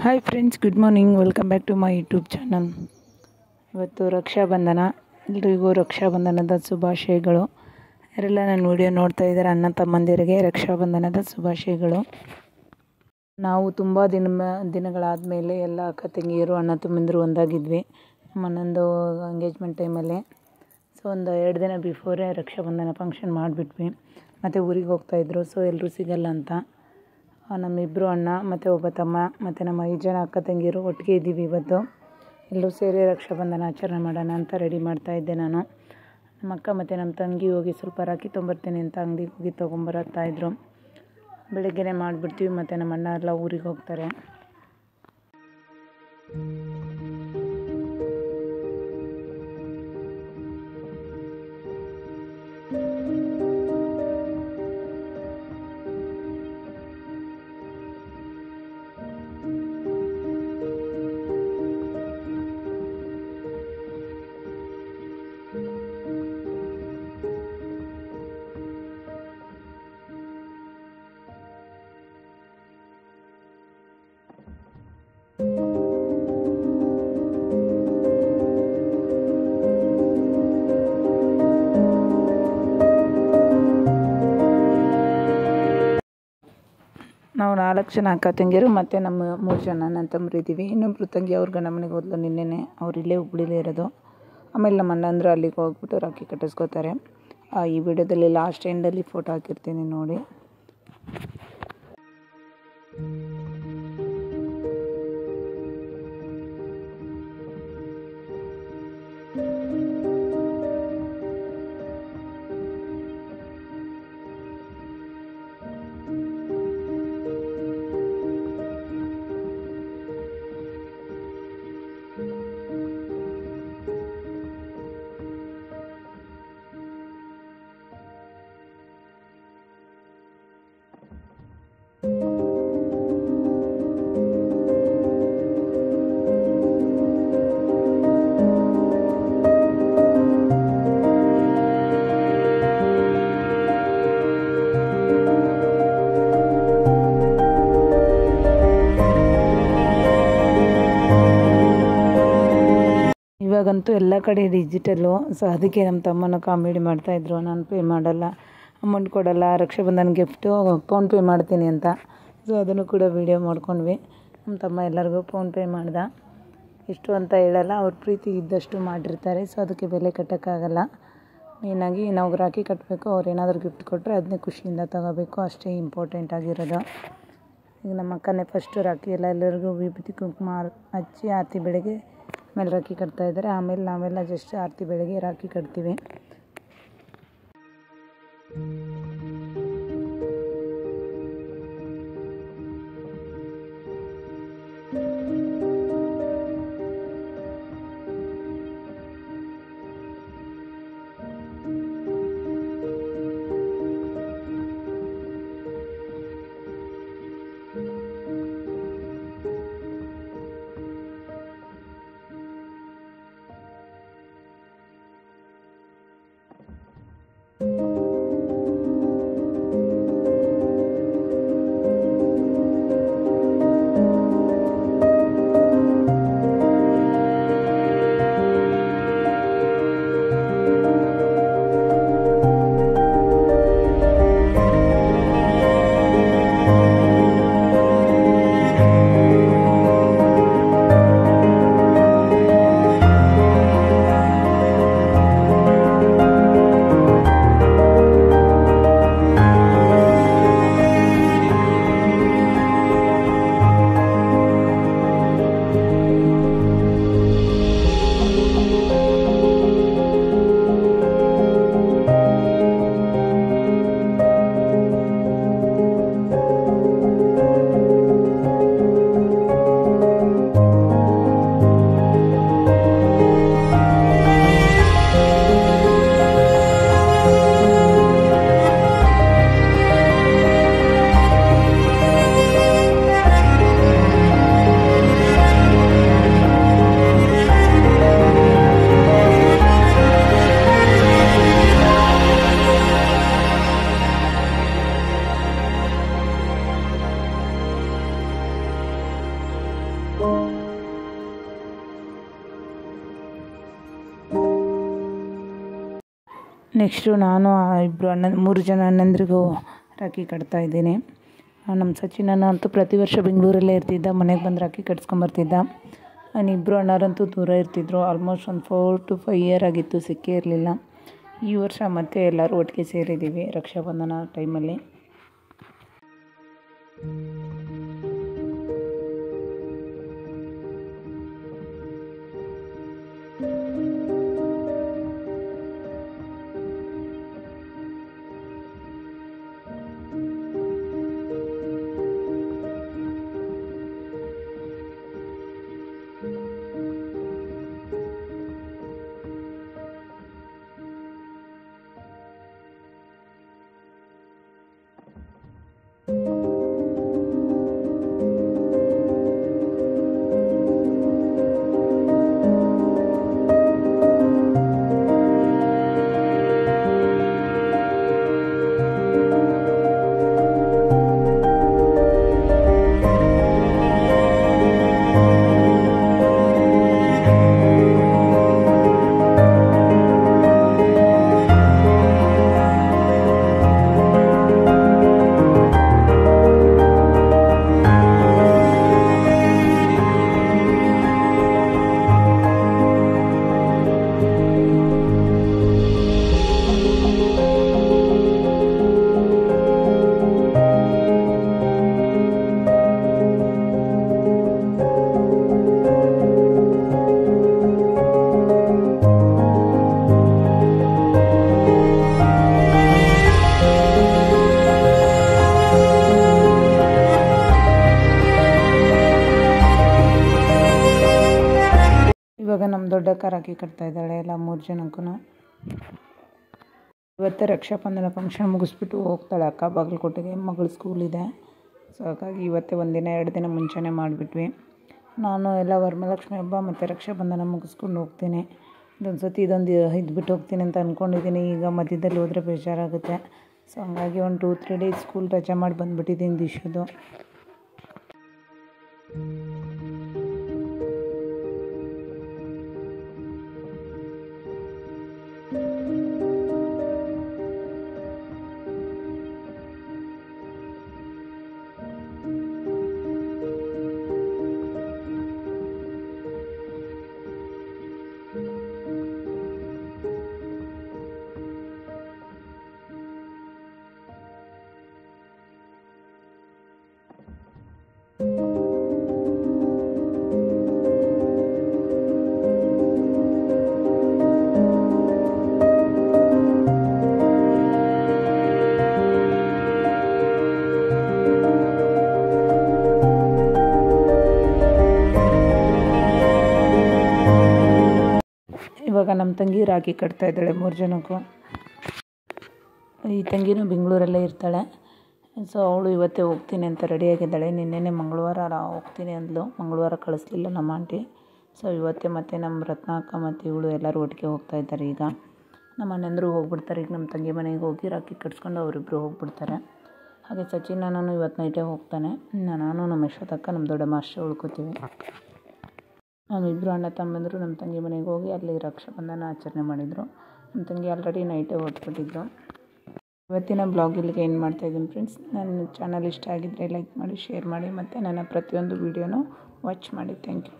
Hi friends, good morning. Welcome back to my YouTube channel. ಇವತ್ತು ರಕ್ಷಾಬಂಧನ. ಎಲ್ರಿಗೂ ರಕ್ಷಾಬಂಧನದ ಶುಭಾಶಯಗಳು. ಯಾರೆಲ್ಲ ನನ್ನ ವಿಡಿಯೋ ನೋಡ್ತಾ ಇದ್ದಾರೆ ಅಣ್ಣ ತಮ್ಮಂದಿರಿಗೆ ರಕ್ಷಾಬಂಧನದ ಶುಭಾಶಯಗಳು. ನಾವು ತುಂಬ ದಿನಗಳಾದ ಮೇಲೆ ಎಲ್ಲ ಅಕ್ಕ ತಂಗಿಯರು ಅಣ್ಣ ತಮ್ಮಂದಿರು ಒಂದಾಗಿದ್ವಿ. ನಮ್ಮ ಅಣ್ಣಂದು ಎಂಗೇಜ್ಮೆಂಟ್ ಟೈಮಲ್ಲಿ. ಸೊ ಒಂದು 2 ದಿನ ಬಿಫೋರೇ ರಕ್ಷಾಬಂಧನ ಫಂಕ್ಷನ್ ಮಾಡಿಬಿಟ್ವಿ. ಮತ್ತು ಊರಿಗೆ ಹೋಗ್ತಾಯಿದ್ರು. ಸೊ ಎಲ್ಲರೂ ಸಿಗಲ್ಲ ಅಂತ ನಮ್ಮಿಬ್ಬರು ಅಣ್ಣ ಮತ್ತು ಒಬ್ಬ ತಮ್ಮ ಮತ್ತು ನಮ್ಮ 5 ಜನ ಅಕ್ಕ ತಂಗಿಯರು ಒಟ್ಟಿಗೆ ಇದ್ದೀವಿ. ಇವತ್ತು ಎಲ್ಲರೂ ಸೇರಿ ರಕ್ಷಾಬಂಧನ ಆಚರಣೆ ಮಾಡೋಣ ಅಂತ ರೆಡಿ ಮಾಡ್ತಾಯಿದ್ದೆ ನಾನು. ನಮ್ಮ ಅಕ್ಕ ಮತ್ತು ನಮ್ಮ ತಂಗಿ ಹೋಗಿ ಸ್ವಲ್ಪ ರಾಖಿ ತೊಗೊಂಬರ್ತೀನಿ ಅಂತ ಅಂಗಡಿಗೆ ಹೋಗಿ ತೊಗೊಂಬರ್ತಾಯಿದ್ರು. ಬೆಳಗ್ಗೆನೇ ಮಾಡಿಬಿಡ್ತೀವಿ ಮತ್ತು ನಮ್ಮ ಅಣ್ಣ ಎಲ್ಲ ಊರಿಗೆ ಹೋಗ್ತಾರೆ. ನಾವು 4 ಜನ ಅಕ್ಕ ತಂಗಿಯರು ಮತ್ತು ನಮ್ಮ 3 ಜನ ನನ್ನ ತಮ್ಮರು ಇದ್ದೀವಿ. ಇನ್ನೊಬ್ಬರು ತಂಗಿ ಅವ್ರ ಗಂಡ ಮನೆಗೆ ಹೋದ್ಲು ನಿನ್ನೆನೆ. ಅವ್ರು ಇಲ್ಲೇ ಹುಬ್ಳಿಲೇ ಇರೋದು. ಆಮೇಲೆ ನಮ್ಮ ಅಣ್ಣ ಅಂದ್ರೆ ಅಲ್ಲಿಗೆ ಹೋಗ್ಬಿಟ್ಟು ರಾಖಿ ಕಟ್ಟಿಸ್ಕೋತಾರೆ. ಈ ವಿಡಿಯೋದಲ್ಲಿ ಲಾಸ್ಟ್ ಎಂಡಲ್ಲಿ ಫೋಟೋ ಹಾಕಿರ್ತೀನಿ ನೋಡಿ. ಇವಾಗಂತೂ ಎಲ್ಲ ಕಡೆ ಡಿಜಿಟಲ್ಲು. ಸೊ ಅದಕ್ಕೆ ನಮ್ಮ ತಮ್ಮನ ಕಾಮಿಡಿ ಮಾಡ್ತಾಯಿದ್ರು, ನಾನು ಪೇ ಮಾಡಲ್ಲ, ಅಮೌಂಟ್ ಕೊಡಲ್ಲ, ರಕ್ಷಾಬಂಧನ ಗಿಫ್ಟು ಫೋನ್ಪೇ ಮಾಡ್ತೀನಿ ಅಂತ. ಸೊ ಅದನ್ನು ಕೂಡ ವೀಡಿಯೋ ಮಾಡ್ಕೊಂಡ್ವಿ. ನಮ್ಮ ತಮ್ಮ ಎಲ್ಲರಿಗೂ ಫೋನ್ಪೇ ಮಾಡ್ದ. ಎಷ್ಟು ಅಂತ ಹೇಳಲ್ಲ, ಅವ್ರ ಪ್ರೀತಿ ಇದ್ದಷ್ಟು ಮಾಡಿರ್ತಾರೆ. ಸೊ ಅದಕ್ಕೆ ಬೆಲೆ ಕಟ್ಟೋಕ್ಕಾಗಲ್ಲ. ಮೇಯ್ನಾಗಿ ನಾವು ರಾಖಿ ಕಟ್ಟಬೇಕು, ಅವ್ರು ಏನಾದರೂ ಗಿಫ್ಟ್ ಕೊಟ್ಟರೆ ಅದನ್ನೇ ಖುಷಿಯಿಂದ ತೊಗೋಬೇಕು, ಅಷ್ಟೇ ಇಂಪಾರ್ಟೆಂಟ್ ಆಗಿರೋದು. ಈಗ ನಮ್ಮ ಅಕ್ಕನೇ ಫಸ್ಟು ರಾಖಿ ಎಲ್ಲರಿಗೂ ವಿಭೂತಿ ಕುಂಕುಮ ಹಚ್ಚಿ ಆರತಿ ಬೆಳಗ್ಗೆ ಆಮೇಲೆ ರಾಖಿ ಕಟ್ತಾಯಿದ್ದಾರೆ. ಆಮೇಲೆ ನಾವೆಲ್ಲ ಜಸ್ಟ್ ಆರತಿ ಬೆಳಗ್ಗೆ ರಾಖಿ ಕಟ್ತೀವಿ. ನೆಕ್ಸ್ಟು ನಾನು ಇಬ್ಬರು ಅಣ್ಣ 3 ಜನ ಅಣ್ಣಂದ್ರಿಗೂ ರಾಖಿ ಕಟ್ತಾಯಿದ್ದೀನಿ. ನಮ್ಮ ಸಚಿನಣ್ಣ ಅಂತೂ ಪ್ರತಿ ವರ್ಷ ಬೆಂಗಳೂರಲ್ಲೇ ಇರ್ತಿದ್ದ, ಮನೆಗೆ ಬಂದು ರಾಖಿ ಕಟ್ಸ್ಕೊಂಬರ್ತಿದ್ದ. ಇಬ್ಬರು ಅಣ್ಣರಂತೂ ದೂರ ಇರ್ತಿದ್ರು. ಆಲ್ಮೋಸ್ಟ್ ಒಂದು 4 to 5 ಇಯರ್ ಆಗಿತ್ತು, ಸಿಕ್ಕೇ ಇರಲಿಲ್ಲ. ಈ ವರ್ಷ ಮತ್ತೆ ಎಲ್ಲರೂ ಒಟ್ಟಿಗೆ ಸೇರಿದ್ದೀವಿ ರಕ್ಷಾಬಂಧನ ಟೈಮಲ್ಲಿ. ಇವಾಗ ನಮ್ಮ ದೊಡ್ಡಕ್ಕ ರಾಖಿ ಕಟ್ತಾಯಿದ್ದಾಳೆ ಎಲ್ಲ 3 ಜನಕ್ಕೂ. ಇವತ್ತೇ ರಕ್ಷಾಬಂಧನ ಫಂಕ್ಷನ್ ಮುಗಿಸ್ಬಿಟ್ಟು ಹೋಗ್ತಾಳೆ ಅಕ್ಕ ಬಾಗಲಕೋಟೆಗೆ. ಮಗಳು ಸ್ಕೂಲಿದೆ, ಸೊ ಹಾಗಾಗಿ ಇವತ್ತೇ 1 ದಿನ 2 ದಿನ ಮುಂಚೆನೇ ಮಾಡಿಬಿಟ್ವಿ. ನಾನು ಎಲ್ಲ ವರಮಹಾಲಕ್ಷ್ಮಿ ಹಬ್ಬ ಮತ್ತು ರಕ್ಷಾಬಂಧನ ಮುಗಿಸ್ಕೊಂಡು ಹೋಗ್ತೀನಿ. ಇದೊಂದು ಸತಿ ಇದ್ಬಿಟ್ಟು ಹೋಗ್ತೀನಿ ಅಂತ ಅಂದ್ಕೊಂಡಿದ್ದೀನಿ. ಈಗ ಮಧ್ಯದಲ್ಲಿ ಹೋದರೆ ಬೇಜಾರಾಗುತ್ತೆ. ಸೊ ಹಂಗಾಗಿ ಒಂದು 2-3 ಡೇಸ್ ಸ್ಕೂಲ್ ರಜೆ ಮಾಡಿ ಬಂದುಬಿಟ್ಟಿದ್ದೀನಿ ದಿಶುದು. ಇವಾಗ ನಮ್ಮ ತಂಗಿ ರಾಖಿ ಕಟ್ತಾಯಿದ್ದಾಳೆ 3 ಜನಕ್ಕೂ. ಈ ತಂಗಿನೂ ಬೆಂಗಳೂರಲ್ಲೇ ಇರ್ತಾಳೆ. ಸೊ ಅವಳು ಇವತ್ತೇ ಹೋಗ್ತೀನಿ ಅಂತ ರೆಡಿಯಾಗಿದ್ದಾಳೆ. ನಿನ್ನೆನೇ ಮಂಗಳವಾರ ಹೋಗ್ತೀನಿ ಅಂದಳು, ಮಂಗಳವಾರ ಕಳಿಸ್ಲಿಲ್ಲ ನಮ್ಮ ಆಂಟಿ. ಸೊ ಇವತ್ತೇ ಮತ್ತೆ ನಮ್ಮ ರತ್ನಾಕ್ಕ ಮತ್ತು ಇವಳು ಎಲ್ಲರೂ ಒಟ್ಟಿಗೆ ಹೋಗ್ತಾಯಿದ್ದಾರೆ. ಈಗ ನಮ್ಮ ಅಣ್ಣಂದರು ಹೋಗ್ಬಿಡ್ತಾರೆ. ಈಗ ನಮ್ಮ ತಂಗಿ ಮನೆಗೆ ಹೋಗಿ ರಾಖಿ ಕಟ್ಸ್ಕೊಂಡು ಅವರಿಬ್ಬರು ಹೋಗ್ಬಿಡ್ತಾರೆ. ಹಾಗೆ ಸಚಿನ್ ನಾನು ಇವತ್ತು ನೈಟೇ ಹೋಗ್ತಾನೆ. ನಾನು ನಮ್ಮ ಯಶೋದಕ್ಕ ನಮ್ಮ ದೊಡ್ಡಮ್ಮ ಅಷ್ಟೇ ಉಳ್ಕೋತೀವಿ. ನಾವಿಬ್ಬರು ಅಣ್ಣ ತಮ್ಮಂದರು ನಮ್ಮ ತಂಗಿ ಮನೆಗೆ ಹೋಗಿ ಅಲ್ಲಿ ರಕ್ಷಾಬಂಧನ ಆಚರಣೆ ಮಾಡಿದರು. ನಮ್ಮ ತಂಗಿ ಆಲ್ರೆಡಿ ನೈಟೇ ಹೊರಟ್ಬಿಟ್ಟಿದ್ರು. ಇವತ್ತಿನ ಬ್ಲಾಗ್ ಇಲ್ಲಿಗೆ ಎಂಡ್ ಮಾಡ್ತಾಯಿದ್ದೀನಿ ಫ್ರೆಂಡ್ಸ್. ನನ್ನ ಚಾನಲ್ ಇಷ್ಟ ಆಗಿದ್ದರೆ ಲೈಕ್ ಮಾಡಿ, ಶೇರ್ ಮಾಡಿ ಮತ್ತು ನನ್ನ ಪ್ರತಿಯೊಂದು ವೀಡಿಯೋನೂ ವಾಚ್ ಮಾಡಿ. Thank you.